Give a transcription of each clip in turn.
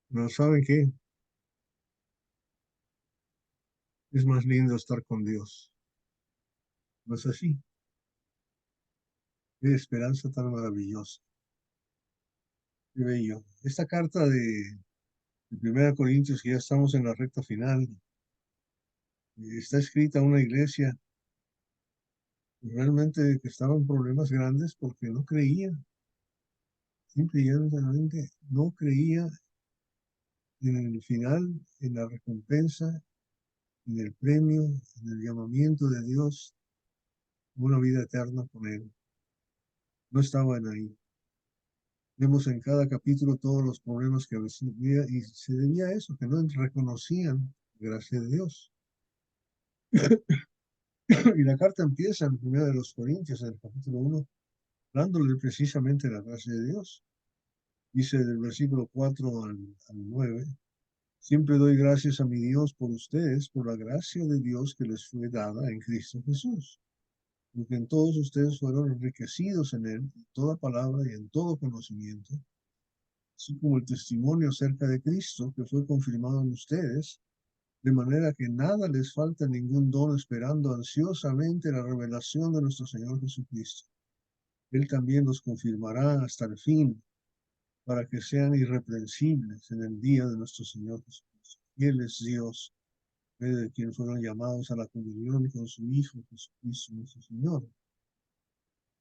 No saben qué, es más lindo estar con Dios. ¿No es así? Qué esperanza tan maravillosa. Qué bello. Esta carta de 1 Corintios, que ya estamos en la recta final, está escrita a una iglesia realmente que estaba en problemas grandes porque no creía, simple y llanamente no creía en el final, en la recompensa, en el premio, en el llamamiento de Dios, una vida eterna con Él. No estaban ahí. Vemos en cada capítulo todos los problemas que había y se debía a eso, que no reconocían la gracia de Dios. Y la carta empieza en 1 Corintios, en el capítulo 1, dándole precisamente la gracia de Dios. Dice del versículo 4 al 9, siempre doy gracias a mi Dios por ustedes, por la gracia de Dios que les fue dada en Cristo Jesús, porque en todos ustedes fueron enriquecidos en Él, en toda palabra y en todo conocimiento, así como el testimonio acerca de Cristo que fue confirmado en ustedes, de manera que nada les falta ningún don, esperando ansiosamente la revelación de nuestro Señor Jesucristo. Él también los confirmará hasta el fin, para que sean irreprensibles en el día de nuestro Señor Jesucristo. Y Él es Dios, de quien fueron llamados a la comunión con su Hijo Jesucristo nuestro Señor.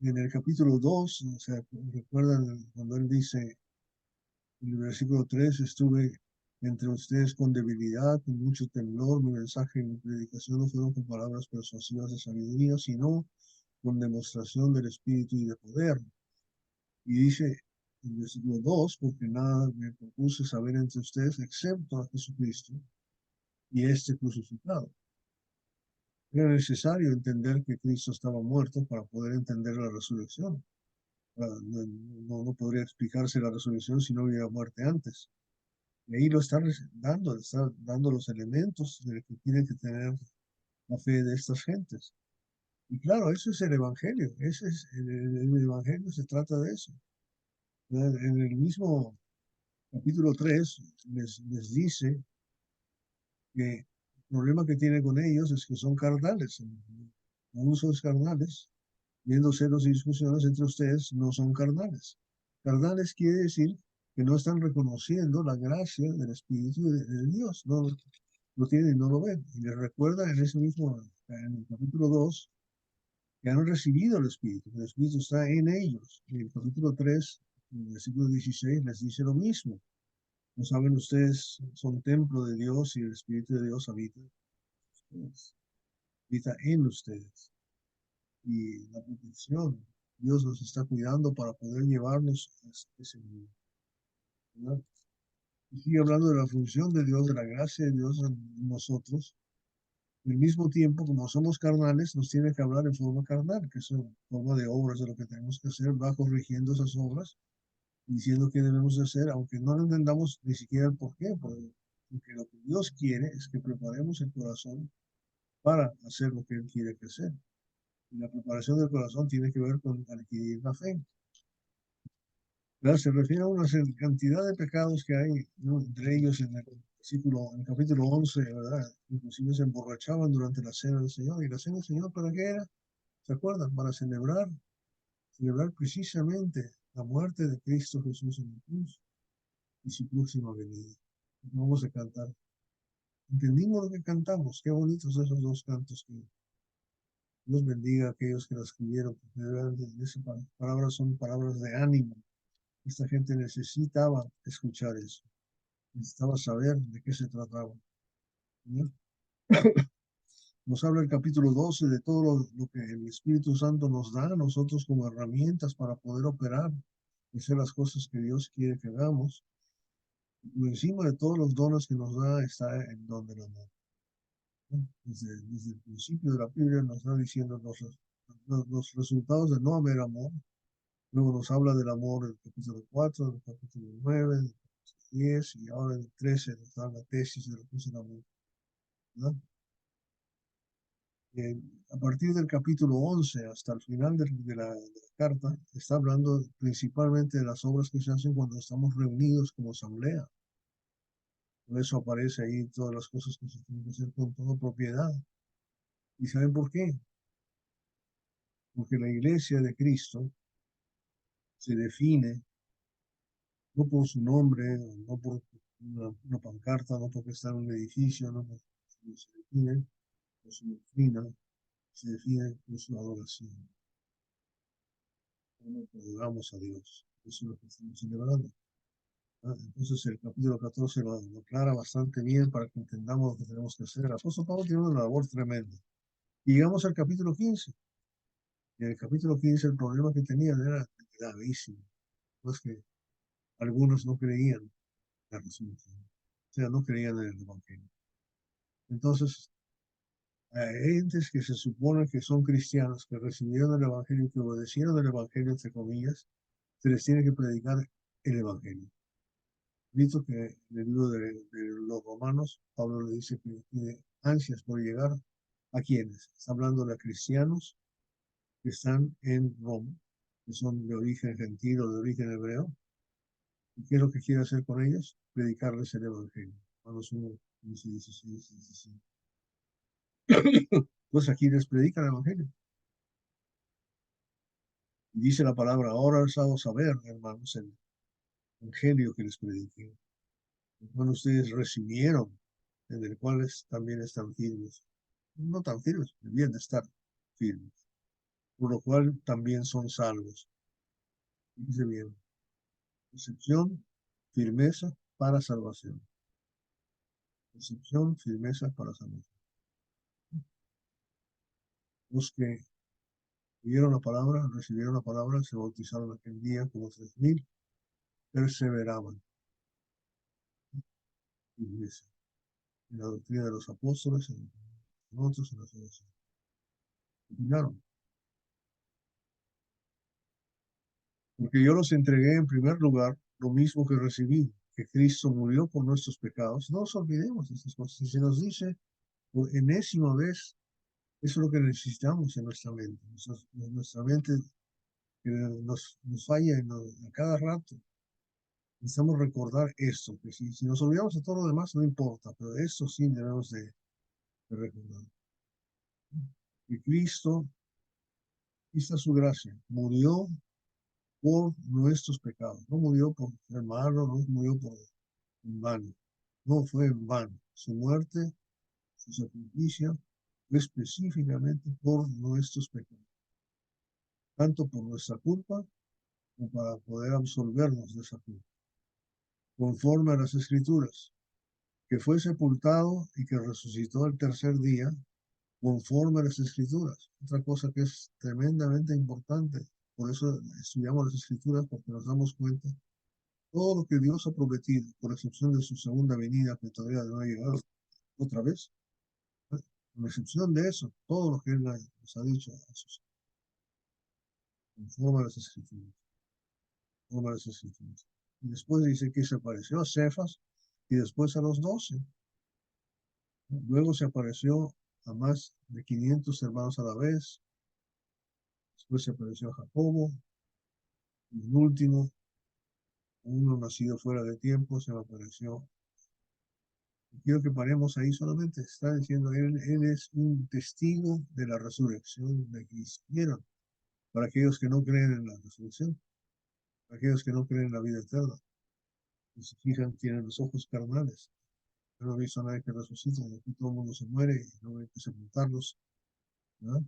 Y en el capítulo 2, o sea, recuerdan cuando Él dice, en el versículo 3, estuve entre ustedes con debilidad, con mucho temblor, mi mensaje y mi predicación no fueron con palabras persuasivas de sabiduría, sino con demostración del Espíritu y de poder. Y dice en el versículo 2, porque nada me propuse saber entre ustedes excepto a Jesucristo y este crucificado. Era necesario entender que Cristo estaba muerto para poder entender la resurrección. No podría explicarse la resurrección si no hubiera muerte antes. Y ahí lo está dando los elementos de que tiene que tener la fe de estas gentes. Y claro, eso es el Evangelio. El Evangelio se trata de eso. En el mismo capítulo 3 les dice que el problema que tiene con ellos es que son carnales. Aún son carnales, viendo celos y discusiones entre ustedes, no son carnales. Carnales quiere decir que no están reconociendo la gracia del Espíritu de Dios, no lo tienen y no lo ven. Y les recuerda en ese mismo, en el capítulo 2, que han recibido el Espíritu está en ellos. En el capítulo 3, en el versículo 16, les dice lo mismo. No saben ustedes, son templo de Dios y el Espíritu de Dios habita en ustedes. Y la protección, Dios nos está cuidando para poder llevarnos a ese nivel, ¿verdad? Y sigue hablando de la función de Dios, de la gracia de Dios en nosotros. Al mismo tiempo, como somos carnales, nos tiene que hablar en forma carnal, que es en forma de obras de lo que tenemos que hacer, va corrigiendo esas obras, diciendo qué debemos de hacer, aunque no lo entendamos ni siquiera el por qué, porque lo que Dios quiere es que preparemos el corazón para hacer lo que Él quiere que hacer. Y la preparación del corazón tiene que ver con adquirir la fe. ¿Verdad? Se refiere a una cantidad de pecados que hay, ¿no? Entre ellos en el capítulo 11, ¿verdad? Inclusive se emborrachaban durante la cena del Señor. ¿Y la cena del Señor para qué era? ¿Se acuerdan? Para celebrar precisamente la muerte de Cristo Jesús en la cruz y su próxima venida. Vamos a cantar. Entendimos lo que cantamos. Qué bonitos esos dos cantos. Que Dios bendiga a aquellos que la escribieron, porque de verdad esas palabras son palabras de ánimo. Esta gente necesitaba escuchar eso. Necesitaba saber de qué se trataba, ¿no? Nos habla el capítulo 12 de todo lo que el Espíritu Santo nos da a nosotros como herramientas para poder operar y hacer las cosas que Dios quiere que hagamos. Y encima de todos los dones que nos da está el don del amor, ¿no? Desde el principio de la Biblia nos está diciendo los resultados de no haber amor. Luego nos habla del amor en el capítulo 4, en el capítulo 9, en el capítulo 10 y ahora en el 13 nos da la tesis de lo que es el amor, ¿no? Eh, a partir del capítulo 11 hasta el final de la carta, está hablando principalmente de las obras que se hacen cuando estamos reunidos como asamblea. Por eso aparece ahí todas las cosas que se tienen que hacer con toda propiedad. ¿Y saben por qué? Porque la iglesia de Cristo se define no por su nombre, no por una pancarta, no porque está en un edificio, no por, se define por su doctrina, se define por su adoración. Cómo adoramos a Dios. Eso es lo que estamos celebrando. ¿Ah? Entonces el capítulo 14 lo aclara bastante bien para que entendamos lo que tenemos que hacer. El apóstol Pablo tiene una labor tremenda. Y llegamos al capítulo 15. Y en el capítulo 15 el problema que tenían era gravísimo. Pues que algunos no creían en la resurrección. O sea, no creían en el Evangelio. Entonces, hay gentes que se supone que son cristianos, que recibieron el Evangelio, que obedecieron el Evangelio, entre comillas, se les tiene que predicar el Evangelio. Visto que en el libro de los Romanos, Pablo le dice que tiene ansias por llegar a quienes. Está hablando de cristianos que están en Roma, que son de origen gentil o de origen hebreo. ¿Y qué es lo que quiere hacer con ellos? Predicarles el Evangelio. Romanos 1, 15, 16, 17. Pues aquí les predica el Evangelio. Y dice la palabra, ahora os hago saber, hermanos, el Evangelio que les prediqué. Bueno, ustedes recibieron, en el cual también están firmes. No tan firmes, debían estar firmes. Por lo cual también son salvos. Dice bien, excepción, firmeza para salvación. Excepción, firmeza para salvación. Los que oyeron la palabra, recibieron la palabra, se bautizaron aquel día como 3000, perseveraban iglesia, en la doctrina de los apóstoles, en otros, en las oraciones. Terminaron. Porque yo los entregué en primer lugar lo mismo que recibí, que Cristo murió por nuestros pecados. No nos olvidemos de estas cosas. Y se nos dice por enésima vez, eso es lo que necesitamos en nuestra mente. Nuestra mente que nos falla a cada rato. Necesitamos recordar esto, que si nos olvidamos de todo lo demás, no importa, pero esto sí debemos de recordar. Que Cristo, vista su gracia, murió por nuestros pecados. No murió por ser malo, no murió por en vano. No fue en vano. Su muerte, su sacrificio, fue específicamente por nuestros pecados. Tanto por nuestra culpa como para poder absolvernos de esa culpa. Conforme a las Escrituras, que fue sepultado y que resucitó el tercer día, conforme a las Escrituras. Otra cosa que es tremendamente importante. Por eso estudiamos las Escrituras, porque nos damos cuenta todo lo que Dios ha prometido, por excepción de su segunda venida, que todavía no ha llegado otra vez. Con excepción de eso, todo lo que Él nos ha dicho a sus conforme a las Escrituras. Conforme a las Escrituras. Y después dice que se apareció a Cefas y después a los 12. Luego se apareció a más de 500 hermanos a la vez. Después se apareció a Jacobo. Y el último, uno nacido fuera de tiempo, se me apareció. Quiero que paremos ahí solamente. Está diciendo, él es un testigo de la resurrección de Cristo. ¿Vieron? Para aquellos que no creen en la resurrección, para aquellos que no creen en la vida eterna. Y se fijan, tienen los ojos carnales. Yo no he visto a nadie que resucite. Aquí todo el mundo se muere y no hay que sepultarlos. ¿No?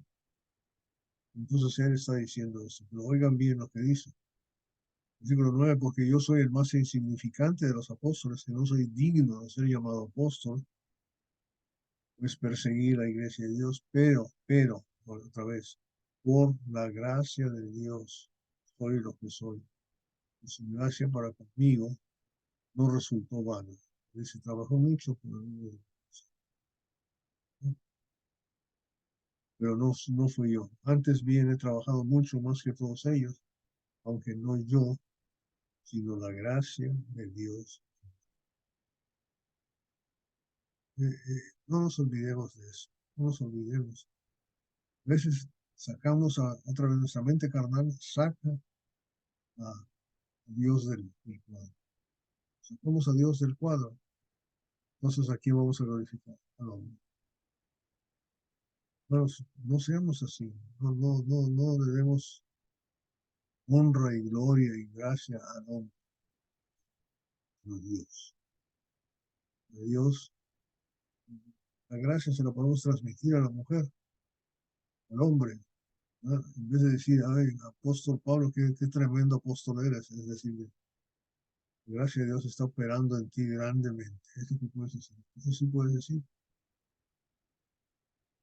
Entonces él está diciendo eso. Pero oigan bien lo que dice. Versículo 9, porque yo soy el más insignificante de los apóstoles, que no soy digno de ser llamado apóstol, pues perseguí la iglesia de Dios, pero, otra vez, por la gracia de Dios, soy lo que soy. Y su gracia para conmigo no resultó vana. Se trabajó mucho, pero no fui yo. Antes bien he trabajado mucho más que todos ellos, aunque no yo, sino la gracia de Dios. No nos olvidemos de eso, no nos olvidemos. A veces sacamos otra vez nuestra mente carnal, saca a Dios del cuadro. Sacamos a Dios del cuadro Entonces aquí vamos a glorificar al hombre. No, no seamos así. No debemos honra y gloria y gracia al hombre, a Dios. A Dios, la gracia se la podemos transmitir a la mujer, al hombre, ¿no? En vez de decir, ay, apóstol Pablo, qué tremendo apóstol eres. Es decir, la gracia de Dios está operando en ti grandemente. Eso que puedes decir. Eso sí puedes decir.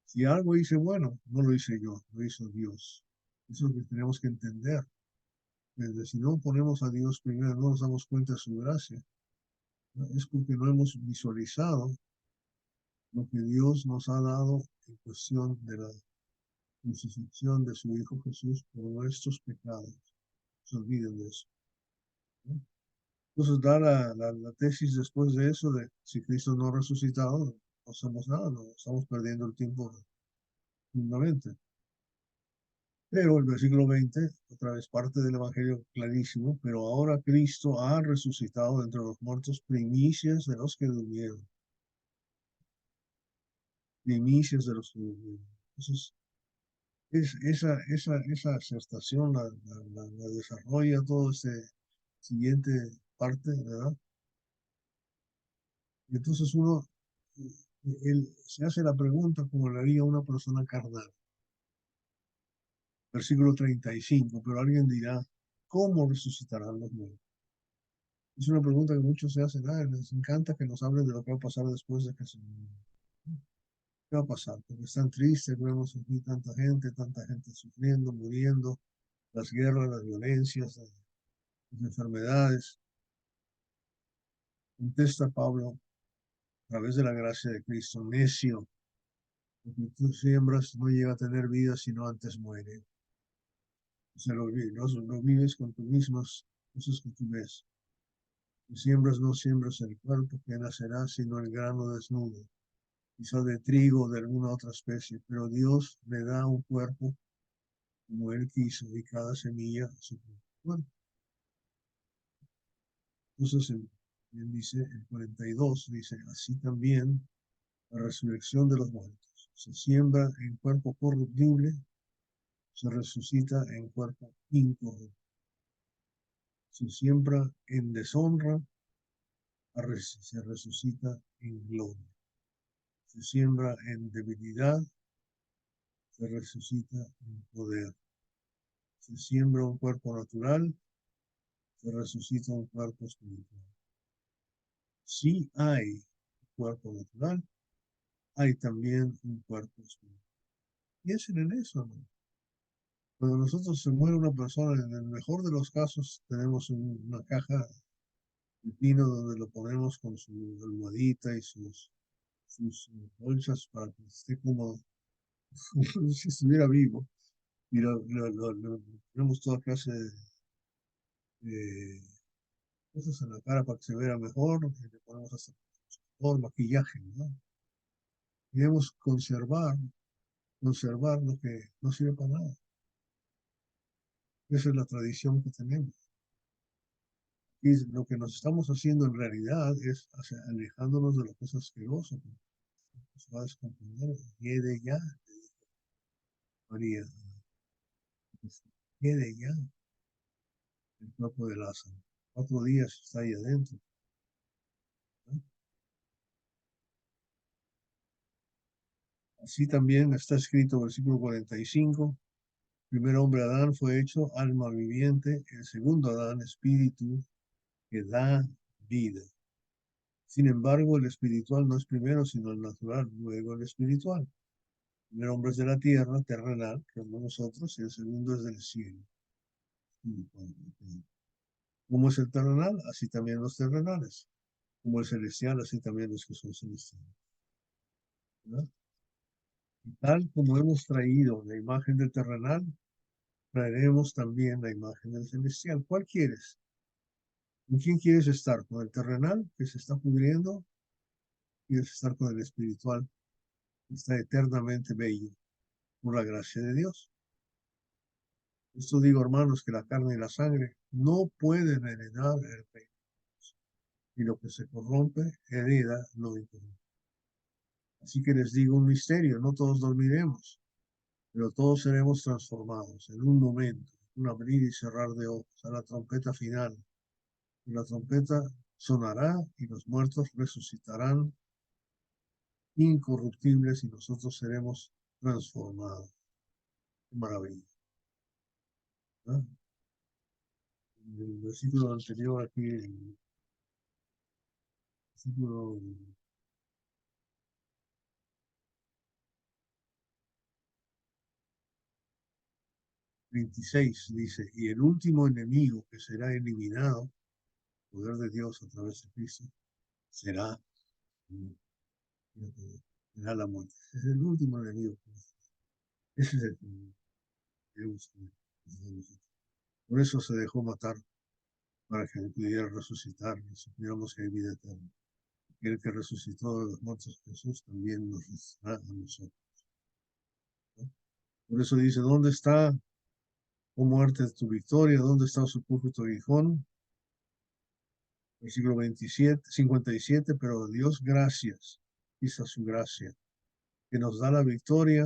Si algo hice bueno, no lo hice yo, lo hizo Dios. Eso es lo que tenemos que entender. Desde si no ponemos a Dios primero, no nos damos cuenta de su gracia, ¿no? Es porque no hemos visualizado lo que Dios nos ha dado en cuestión de la crucifixión de su Hijo Jesús por nuestros pecados. No se olviden de eso, ¿no? Entonces da la tesis después de eso de si Cristo no ha resucitado, no hacemos nada, no estamos perdiendo el tiempo profundamente. Pero el versículo 20, otra vez parte del Evangelio clarísimo, pero ahora Cristo ha resucitado entre los muertos, primicias de los que durmieron, primicias de los que durmieron. Entonces, esa aceptación la desarrolla todo este siguiente parte, ¿verdad? Y entonces uno él se hace la pregunta como le haría una persona carnal. Versículo 35, pero alguien dirá, ¿cómo resucitarán los muertos? Es una pregunta que muchos se hacen, les encanta que nos hablen de lo que va a pasar después de que se muera. ¿Qué va a pasar? Porque están tristes, vemos aquí tanta gente sufriendo, muriendo, las guerras, las violencias, las enfermedades. Contesta Pablo a través de la gracia de Cristo, necio, lo que tú siembras no llega a tener vida sino antes muere. O sea, lo vives con tus mismas cosas que tú ves. Si siembras, no siembras el cuerpo que nacerá, sino el grano desnudo, quizá de trigo o de alguna otra especie, pero Dios le da un cuerpo como Él quiso y cada semilla su cuerpo. Entonces, él dice, el 42 dice, así también la resurrección de los muertos. Se siembra en cuerpo corruptible, se resucita en cuerpo incorruptible. Se siembra en deshonra, se resucita en gloria. Se siembra en debilidad, se resucita en poder. Se siembra un cuerpo natural, se resucita un cuerpo espiritual. Si hay cuerpo natural, hay también un cuerpo espiritual. Piensen en eso, ¿no? Cuando nosotros se muere una persona, en el mejor de los casos, tenemos una caja de pino donde lo ponemos con su almohadita y sus bolsas para que esté como si estuviera vivo. Y lo ponemos toda clase de cosas en la cara para que se vea mejor, y le ponemos hasta por maquillaje, ¿no? Debemos conservar lo que no sirve para nada. Esa es la tradición que tenemos. Y lo que nos estamos haciendo en realidad es alejándonos de las cosas asquerosas. Se va a descomponer, quede ya, María, quede ya el cuerpo de Lázaro. 4 días está ahí adentro, ¿no? Así también está escrito, versículo 45, el primer hombre Adán fue hecho alma viviente, el segundo Adán espíritu que da vida. Sin embargo, el espiritual no es primero, sino el natural, luego el espiritual. El primer hombre es de la tierra, terrenal, que somos nosotros, y el segundo es del cielo. Como es el terrenal, así también los terrenales. Como el celestial, así también los que son celestiales, ¿verdad? Y tal como hemos traído la imagen del terrenal, traeremos también la imagen del celestial. ¿Cuál quieres? ¿Con quién quieres estar? ¿Con el terrenal que se está pudriendo? ¿Quieres estar con el espiritual que está eternamente bello por la gracia de Dios? Esto digo, hermanos, que la carne y la sangre no pueden heredar el reino. y lo que se corrompe hereda lo incorruptible. Así que les digo un misterio, no todos dormiremos, pero todos seremos transformados en un momento, un abrir y cerrar de ojos, a la trompeta final. Y la trompeta sonará y los muertos resucitarán incorruptibles y nosotros seremos transformados. Qué maravilla, ¿no? En el versículo anterior aquí, el versículo 26 dice, y el último enemigo que será eliminado, poder de Dios a través de Cristo, será, será la muerte. Ese es el último enemigo. Ese es el que Dios. Por eso se dejó matar, para que pudiera resucitar y supiéramos que hay vida eterna. Y el que resucitó de los muertos Jesús también nos resucitará a nosotros, ¿no? Por eso dice, ¿dónde está, oh muerte, tu victoria? ¿Dónde está su tu aguijón? Versículo 27, 57, pero Dios gracias, quizá su gracia, que nos da la victoria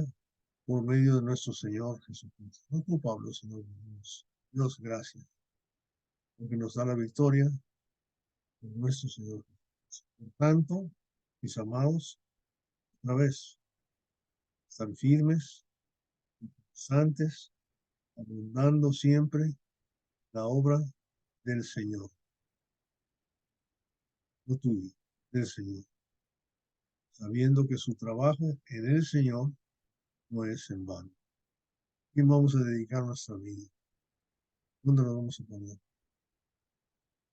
por medio de nuestro Señor Jesucristo. No tú, Pablo, sino Dios. Dios gracias, porque nos da la victoria por nuestro Señor Jesucristo. Por tanto, mis amados, otra vez, están firmes, constantes, abundando siempre la obra del Señor, no tuyo, del Señor, sabiendo que su trabajo en el Señor no es en vano. ¿Quién vamos a dedicar nuestra vida? ¿Dónde lo vamos a poner?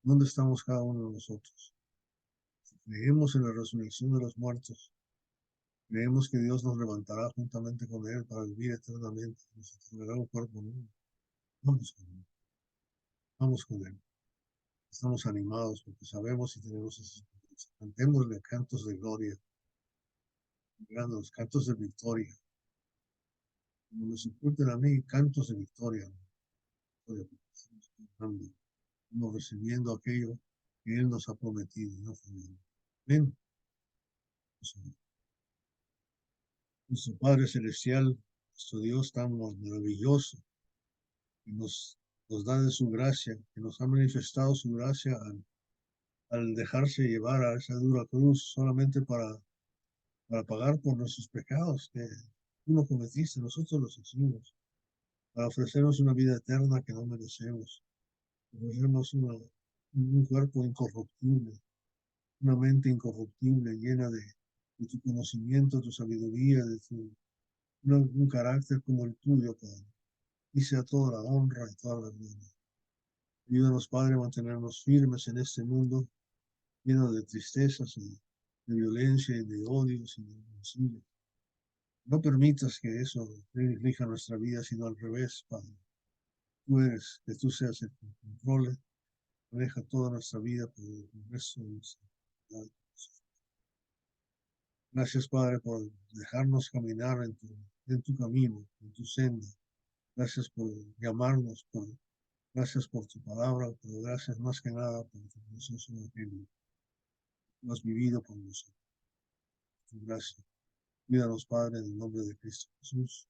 ¿Dónde estamos cada uno de nosotros? Si creemos en la resurrección de los muertos, creemos que Dios nos levantará juntamente con Él para vivir eternamente, nos entregará un cuerpo nuevo. Vamos con Él, vamos con Él. Estamos animados porque sabemos y tenemos esa esperanza. Cantémosle cantos de gloria, los cantos de victoria. Cuando me sepulten a mí, cantos de victoria. Victoria, porque estamos cantando, estamos recibiendo aquello que Él nos ha prometido. No fallamos. Amén. Nuestro Padre Celestial, nuestro Dios tan maravilloso, que nos da de su gracia, que nos ha manifestado su gracia al dejarse llevar a esa dura cruz solamente para pagar por nuestros pecados que tú no cometiste, nosotros los hicimos, para ofrecernos una vida eterna que no merecemos, ofrecernos un cuerpo incorruptible, una mente incorruptible llena de tu conocimiento, tu sabiduría, un carácter como el tuyo, Padre. Y sea toda la honra y toda la gloria. Ayúdanos, Padre, a mantenernos firmes en este mundo lleno de tristezas y de violencia y de odios y de rencillas. No permitas que eso dirija nuestra vida, sino al revés, Padre. Tú eres, que tú seas el que controle, maneja toda nuestra vida por el resto de nuestra vida. Gracias, Padre, por dejarnos caminar en tu camino, en tu senda. Gracias por llamarnos, gracias por tu palabra, pero gracias más que nada por tu precioso evangelio. Tú has vivido por nosotros. Gracias. Cuídanos, Padre, en el nombre de Cristo Jesús.